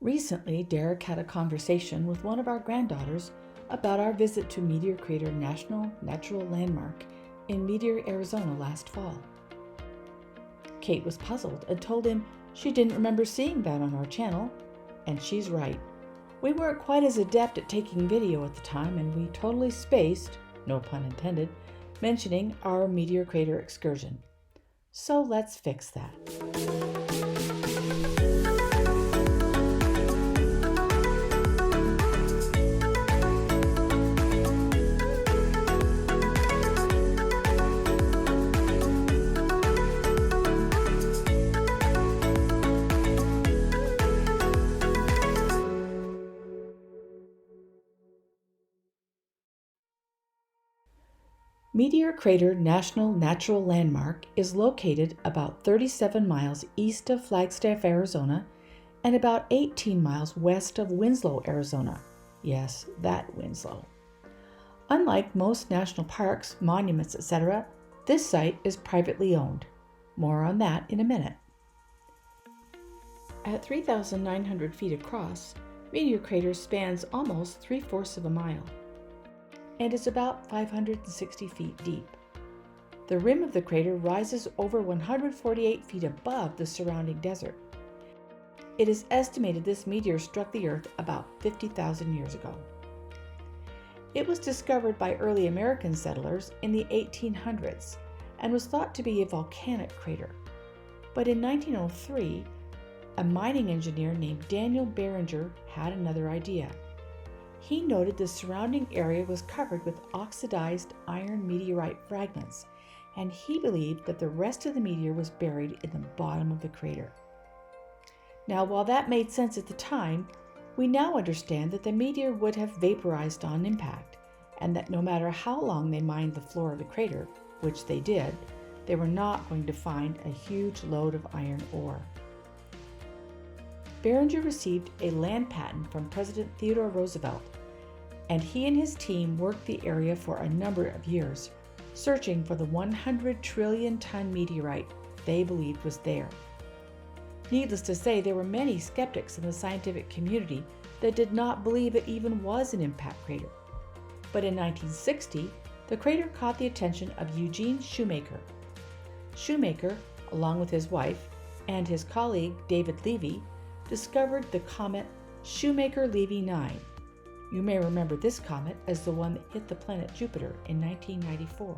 Recently, Derek had a conversation with one of our granddaughters about our visit to Meteor Crater Natural Landmark in Meteor, Arizona last fall. Kate was puzzled and told him she didn't remember seeing that on our channel, and she's right. We weren't quite as adept at taking video at the time, and we totally spaced, no pun intended, mentioning our Meteor Crater excursion. So let's fix that. Meteor Crater Natural Landmark is located about 37 miles east of Flagstaff, Arizona, and about 18 miles west of Winslow, Arizona. Yes, that Winslow. Unlike most national parks, monuments, etc., this site is privately owned. More on that in a minute. At 3,900 feet across, Meteor Crater spans almost 3/4 of a mile and is about 560 feet deep. The rim of the crater rises over 148 feet above the surrounding desert. It is estimated this meteor struck the Earth about 50,000 years ago. It was discovered by early American settlers in the 1800s and was thought to be a volcanic crater. But in 1903, a mining engineer named Daniel Barringer had another idea. He noted the surrounding area was covered with oxidized iron meteorite fragments, and he believed that the rest of the meteor was buried in the bottom of the crater. Now, while that made sense at the time, we now understand that the meteor would have vaporized on impact, and that no matter how long they mined the floor of the crater, which they did, they were not going to find a huge load of iron ore. Barringer received a land patent from President Theodore Roosevelt, and he and his team worked the area for a number of years, searching for the 100 trillion ton meteorite they believed was there. Needless to say, there were many skeptics in the scientific community that did not believe it even was an impact crater. But in 1960, the crater caught the attention of Eugene Shoemaker. Shoemaker, along with his wife and his colleague David Levy, discovered the comet Shoemaker-Levy 9. You may remember this comet as the one that hit the planet Jupiter in 1994.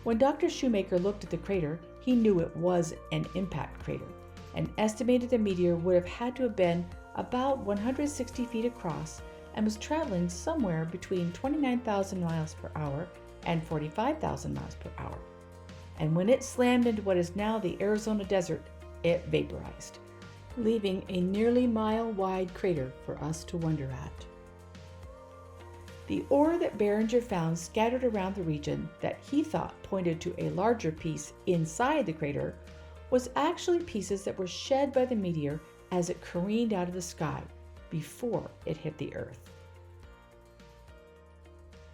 When Dr. Shoemaker looked at the crater, he knew it was an impact crater and estimated the meteor would have had to have been about 160 feet across and was traveling somewhere between 29,000 miles per hour and 45,000 miles per hour. And when it slammed into what is now the Arizona desert, it vaporized, leaving a nearly mile-wide crater for us to wonder at. The ore that Barringer found scattered around the region that he thought pointed to a larger piece inside the crater was actually pieces that were shed by the meteor as it careened out of the sky before it hit the Earth.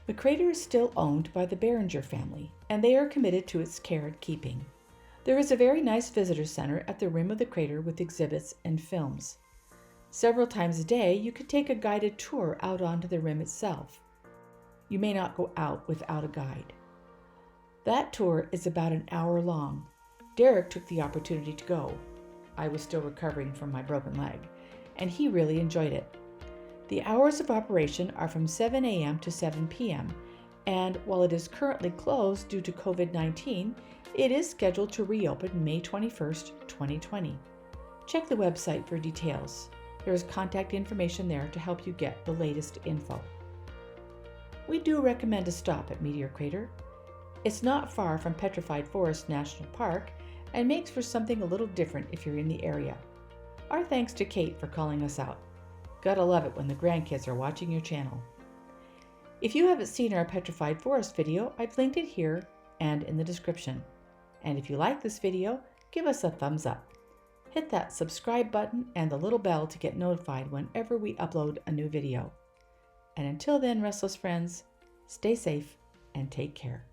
The crater is still owned by the Barringer family, and they are committed to its care and keeping. There is a very nice visitor center at the rim of the crater with exhibits and films. Several times a day, you could take a guided tour out onto the rim itself. You may not go out without a guide. That tour is about an hour long. Derek took the opportunity to go. I was still recovering from my broken leg, and he really enjoyed it. The hours of operation are from 7 a.m. to 7 p.m., and while it is currently closed due to COVID-19, it is scheduled to reopen May 21st, 2020. Check the website for details. There is contact information there to help you get the latest info. We do recommend a stop at Meteor Crater. It's not far from Petrified Forest National Park and makes for something a little different if you're in the area. Our thanks to Kate for calling us out. Gotta love it when the grandkids are watching your channel. If you haven't seen our Petrified Forest video, I've linked it here and in the description. And if you like this video, give us a thumbs up. Hit that subscribe button and the little bell to get notified whenever we upload a new video. And until then, restless friends, stay safe and take care.